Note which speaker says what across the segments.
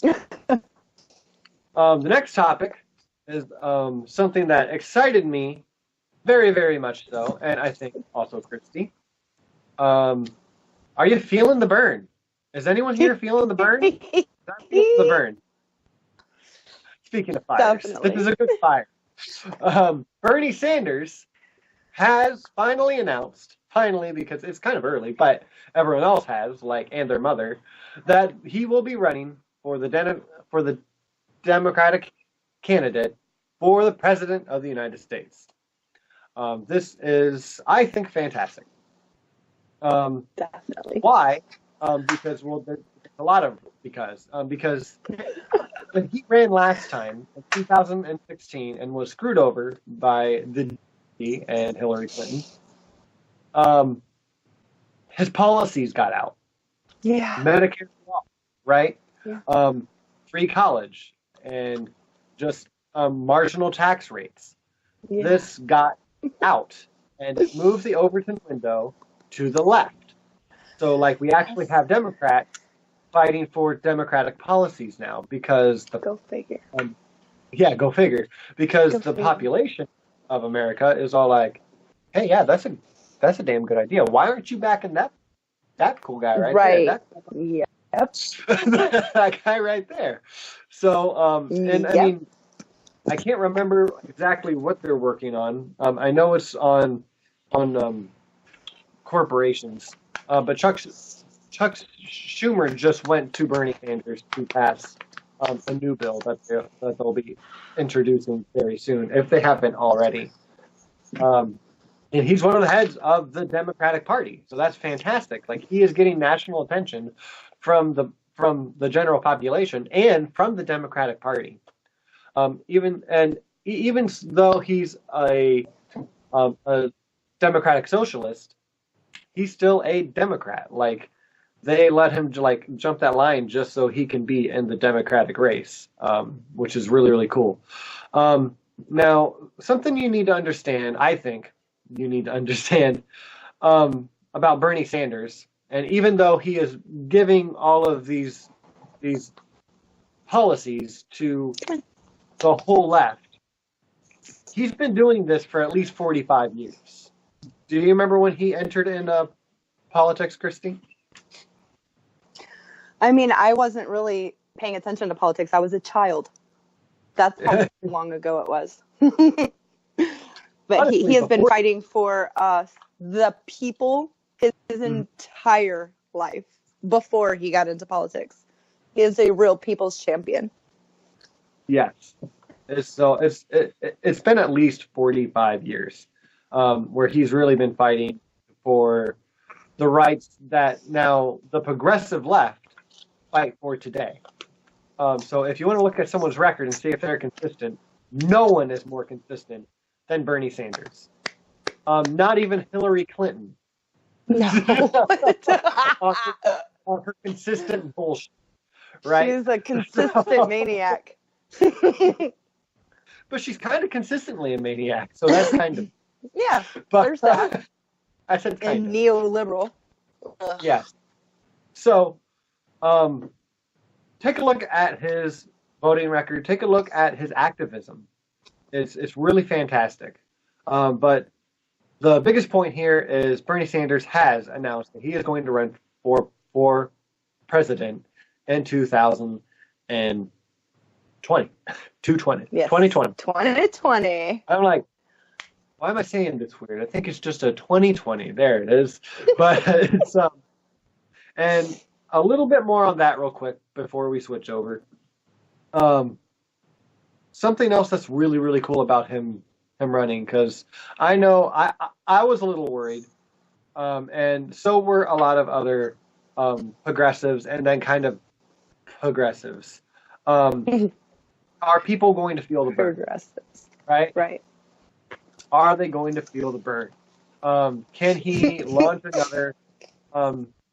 Speaker 1: The next topic is something that excited me very, very much so, and I think also Christy. Um, are you feeling the burn? Is anyone here feeling the burn? I'm feeling the burn. Speaking of fires, this is
Speaker 2: Definitely.
Speaker 1: a good fire. Bernie Sanders has finally announced, finally because it's kind of early, but everyone else has, like, and their mother, that he will be running for the Democratic candidate for the President of the United States. This is, I think, fantastic.
Speaker 2: Definitely.
Speaker 1: Why? Because, well, there's a lot of because when he ran last time in 2016 and was screwed over by the D and Hillary Clinton, um, his policies got out.
Speaker 2: Yeah.
Speaker 1: Medicare law, right?
Speaker 2: Yeah.
Speaker 1: Free college and just marginal tax rates.
Speaker 2: Yeah.
Speaker 1: This got out and it moved the Overton window to the left. So, like, we actually have Democrats fighting for Democratic policies now because
Speaker 2: Go figure.
Speaker 1: yeah, go figure. Because
Speaker 2: Go
Speaker 1: the
Speaker 2: figure.
Speaker 1: population of America is all like, hey, yeah, that's a damn good idea. Why aren't you backing that cool guy right there?
Speaker 2: Right.
Speaker 1: That
Speaker 2: Yep.
Speaker 1: that guy right there. So, and I
Speaker 2: Yep.
Speaker 1: mean, I can't remember exactly what they're working on. I know it's on corporations, but Chuck Schumer just went to Bernie Sanders to pass a new bill that they'll be introducing very soon, if they haven't already. And he's one of the heads of the Democratic Party, so that's fantastic. Like, he is getting national attention from the general population and from the Democratic Party. Even though he's a Democratic socialist, he's still a Democrat. Like, they let him like jump that line just so he can be in the Democratic race, which is really, really cool. Now, something you need to understand, I think you need to understand about Bernie Sanders, and even though he is giving all of these policies to the whole left, he's been doing this for at least 45 years. Do you remember when he entered in politics, Christy?
Speaker 2: I mean, I wasn't really paying attention to politics. I was a child. That's how long ago it was. But
Speaker 1: Honestly,
Speaker 2: he has been
Speaker 1: before,
Speaker 2: fighting for the people his entire life before he got into politics. He is a real people's champion.
Speaker 1: yes. It's been at least 45 years where he's really been fighting for the rights that now the progressive left fight for today. So if you want to look at someone's record and see if they're consistent, no one is more consistent than Bernie Sanders. Not even Hillary Clinton.
Speaker 2: No.
Speaker 1: on her consistent bullshit, right?
Speaker 2: She's a consistent maniac.
Speaker 1: But she's kind of consistently a maniac, so that's kind of.
Speaker 2: Yeah,
Speaker 1: But
Speaker 2: there's that.
Speaker 1: I said kind
Speaker 2: And
Speaker 1: of.
Speaker 2: neoliberal.
Speaker 1: Yes. So, take a look at his voting record. Take a look at his activism. It's really fantastic. But the biggest point here is Bernie Sanders has announced that he is going to run for president in 2020. 2020.
Speaker 2: Yes.
Speaker 1: 2020.
Speaker 2: 2020.
Speaker 1: I'm like, why am I saying this weird? I think it's just a 2020. There it is. But it's and a little bit more on that real quick before we switch over. Something else that's really, really cool about him running, because I know I was a little worried, and so were a lot of other progressives and then kind of progressives. Are people going to feel the burn?
Speaker 2: Progressives.
Speaker 1: Right?
Speaker 2: Right.
Speaker 1: Are they going to feel the burn? Can he launch another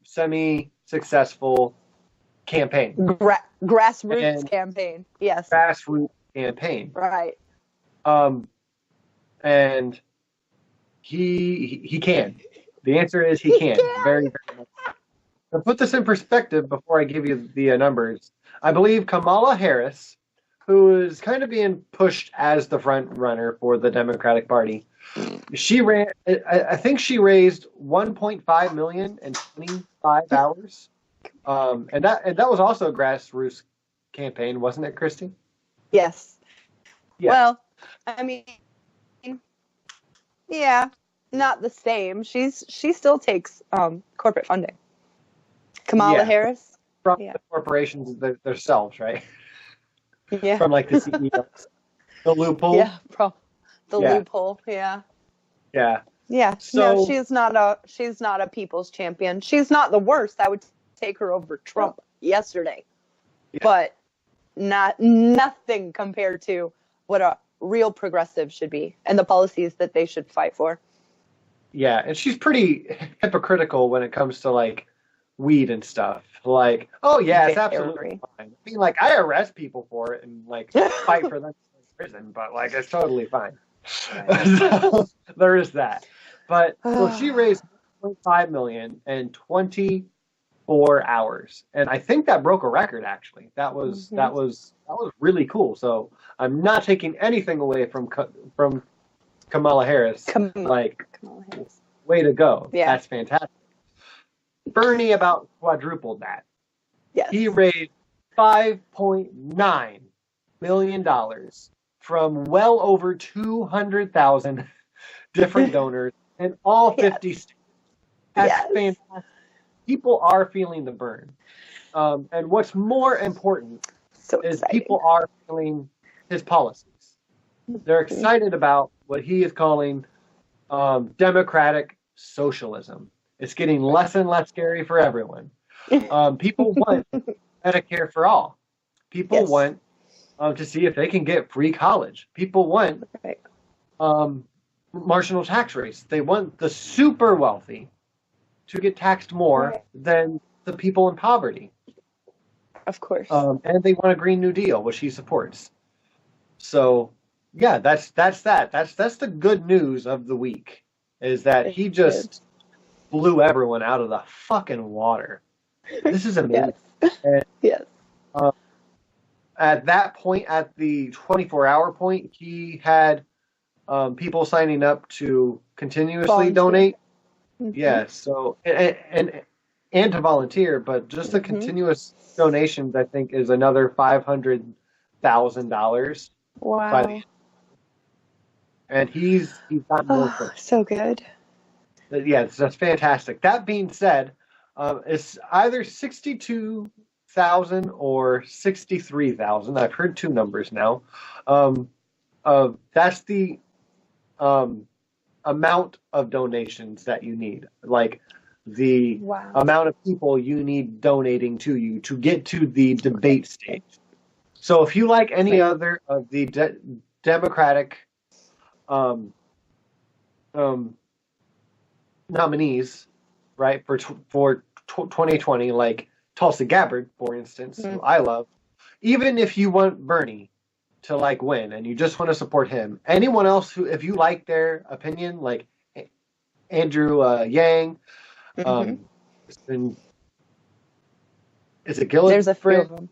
Speaker 1: semi-successful campaign?
Speaker 2: Grassroots campaign. Yes.
Speaker 1: Grassroots campaign.
Speaker 2: Right.
Speaker 1: And he can. The answer is he can. Very, very much. To put this in perspective, before I give you the numbers, I believe Kamala Harris, who is kind of being pushed as the front runner for the Democratic Party, she ran. I think she raised 1.5 million in 25 hours, and that was also a grassroots campaign, wasn't it, Christy?
Speaker 2: Yes.
Speaker 1: Yeah.
Speaker 2: Well, I mean, yeah, not the same. She still takes corporate funding. Kamala Harris
Speaker 1: from the corporations themselves, right?
Speaker 2: Yeah.
Speaker 1: From like the CEOs, the loophole.
Speaker 2: Yeah, the loophole. Yeah.
Speaker 1: Yeah.
Speaker 2: Yeah.
Speaker 1: So,
Speaker 2: no, she's not a people's champion. She's not the worst. I would take her over Trump yesterday, but nothing compared to what a real progressive should be and the policies that they should fight for.
Speaker 1: Yeah, and she's pretty hypocritical when it comes to like weed and stuff. Like, oh yeah, it's absolutely fine. I mean, like, I arrest people for it and like fight for them in prison, but like, it's totally fine. So, there is that. But so she raised 1.5 million in 24 hours, and I think that broke a record. Actually, that was really cool. So I'm not taking anything away from Kamala Harris. Kamala Harris. Way to go. Yeah. That's fantastic. Bernie about quadrupled that.
Speaker 2: Yes.
Speaker 1: He raised $5.9 million from well over 200,000 different donors in all 50 states. That's fantastic. People are feeling the burn. And what's more important is people are feeling his policies. They're excited about what he is calling democratic socialism. It's getting less and less scary for everyone. People want Medicare for all. People want to see if they can get free college. People want marginal tax rates. They want the super wealthy to get taxed more than the people in poverty.
Speaker 2: Of course.
Speaker 1: And they want a Green New Deal, which he supports. So, yeah, that's that. That's the good news of the week, is that he just blew everyone out of the fucking water. This is amazing.
Speaker 2: Yes.
Speaker 1: And, at that point, at the 24-hour point, he had people signing up to continuously donate. Mm-hmm. Yeah, so and to volunteer, but just the
Speaker 2: continuous
Speaker 1: donations, I think, is another $500,000.
Speaker 2: Wow.
Speaker 1: And he's gotten more.
Speaker 2: So good.
Speaker 1: Yeah, that's fantastic. That being said, it's either 62,000 or 63,000. I've heard two numbers now. That's the amount of donations that you need. Like the amount of people you need donating to you to get to the debate stage. So if you like any other of the Democratic nominees, right, for 2020, like Tulsi Gabbard, for instance, who I love, even if you want Bernie to like win and you just want to support him, anyone else who, if you like their opinion, like Andrew Yang, is it Gillibrand?
Speaker 2: There's a few of them.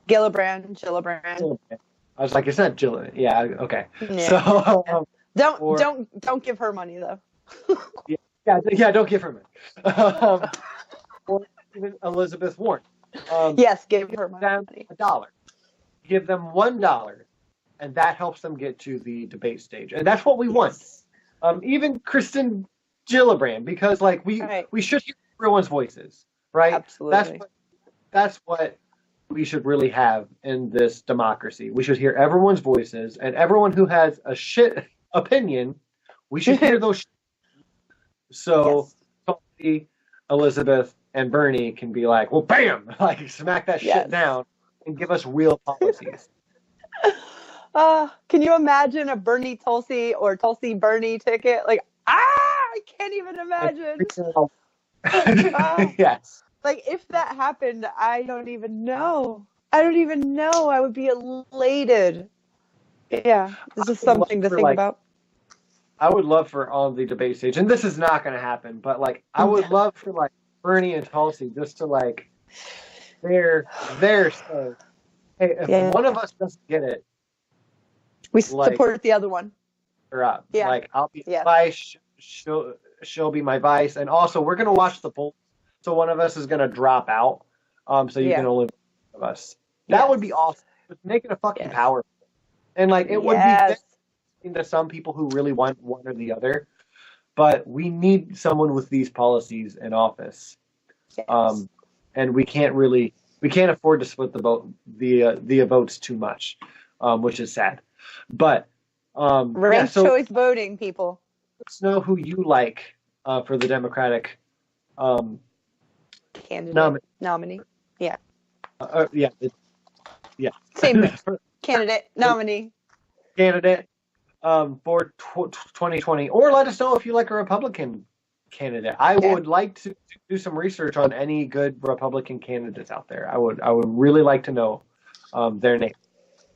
Speaker 2: Gillibrand.
Speaker 1: I was like, it's not Jill. Yeah, okay.
Speaker 2: Yeah. So don't give her money though.
Speaker 1: yeah, don't give her money. Or even Elizabeth Warren.
Speaker 2: Yes, give her money.
Speaker 1: $1. Give them $1, and that helps them get to the debate stage, and that's what we want. Even Kristen Gillibrand, because like we should hear everyone's voices, right?
Speaker 2: Absolutely.
Speaker 1: That's what we should really have in this democracy. We should hear everyone's voices, and everyone who has a shit opinion, we should hear those. So, Tulsi, Elizabeth, and Bernie can be like, well, bam, like smack that shit down and give us real policies.
Speaker 2: Can you imagine a Bernie Tulsi or Tulsi Bernie ticket? Like, I can't even imagine.
Speaker 1: Yes.
Speaker 2: Like, if that happened, I don't even know. I would be elated. Yeah, this is something to think about.
Speaker 1: I would love for on the debate stage, and this is not going to happen, but like, I would love for like Bernie and Tulsi just to like they're so hey, if one of us doesn't get it,
Speaker 2: we
Speaker 1: like
Speaker 2: support the other one.
Speaker 1: her up.
Speaker 2: Yeah.
Speaker 1: Like I'll be
Speaker 2: Yeah.
Speaker 1: vice, she'll be my vice, and also we're gonna watch the polls. So one of us is gonna drop out. So you can only one of us. That would be awesome. Just make it a fucking power. And like it would be to some people who really want one or the other. But we need someone with these policies in office.
Speaker 2: Yes.
Speaker 1: And we can't afford to split the votes too much, which is sad. But
Speaker 2: ranked choice voting, people.
Speaker 1: Let's know who you like for the Democratic
Speaker 2: candidate nominee. Yeah.
Speaker 1: Yeah.
Speaker 2: Same thing. Candidate nominee.
Speaker 1: Candidate for 2020, or let us know if you like a Republican candidate. I would like to do some research on any good Republican candidates out there. I would really like to know their name.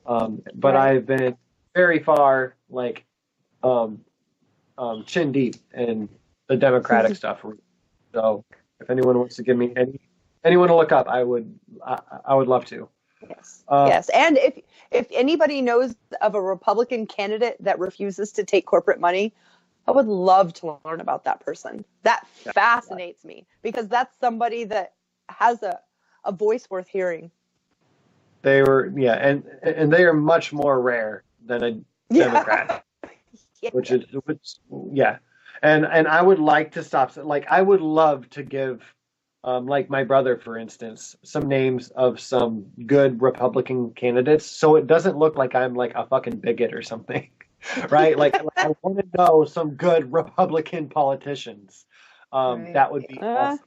Speaker 1: But I've been very far like chin deep in the Democratic stuff. So if anyone wants to give me anyone to look up, I would love to.
Speaker 2: Yes. Yes. And if anybody knows of a Republican candidate that refuses to take corporate money, I would love to learn about that person. That fascinates me because that's somebody that has a voice worth hearing.
Speaker 1: They were, and they are much more rare than a Democrat, which and I would like to stop. Like I would love to give, like my brother, for instance, some names of some good Republican candidates, so it doesn't look like I'm like a fucking bigot or something, right? like I want to know some good Republican politicians. That would be awesome.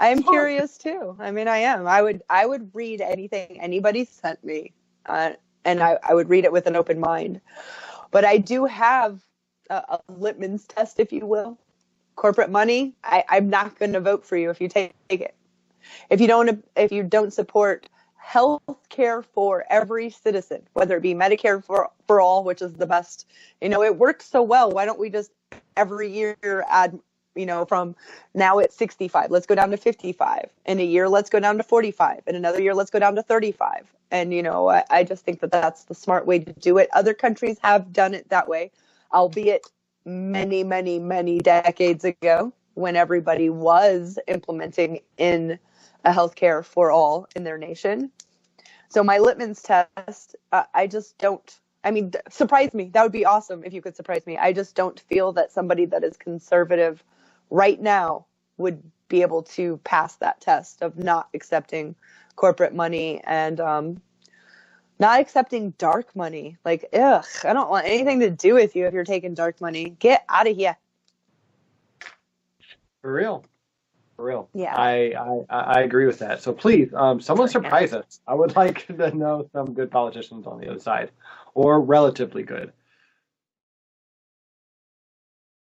Speaker 2: I'm curious too. I mean, I am. I would read anything anybody sent me, and I would read it with an open mind. But I do have a litmus test, if you will. Corporate money. I'm not going to vote for you if you take it. If you don't support health care for every citizen, whether it be Medicare for all, which is the best. It works so well. Why don't we just every year add? From now it's 65, let's go down to 55. In a year, let's go down to 45. In another year, let's go down to 35. And, I just think that that's the smart way to do it. Other countries have done it that way, albeit many, many, many decades ago when everybody was implementing in a healthcare for all in their nation. So my litmus test, I just don't. I mean, surprise me. That would be awesome if you could surprise me. I just don't feel that somebody that is conservative right now would be able to pass that test of not accepting corporate money and not accepting dark money. Like, ugh, I don't want anything to do with you if you're taking dark money. Get out of here.
Speaker 1: For real.
Speaker 2: Yeah.
Speaker 1: I agree with that. So please, someone surprise us. I would like to know some good politicians on the other side, or relatively good.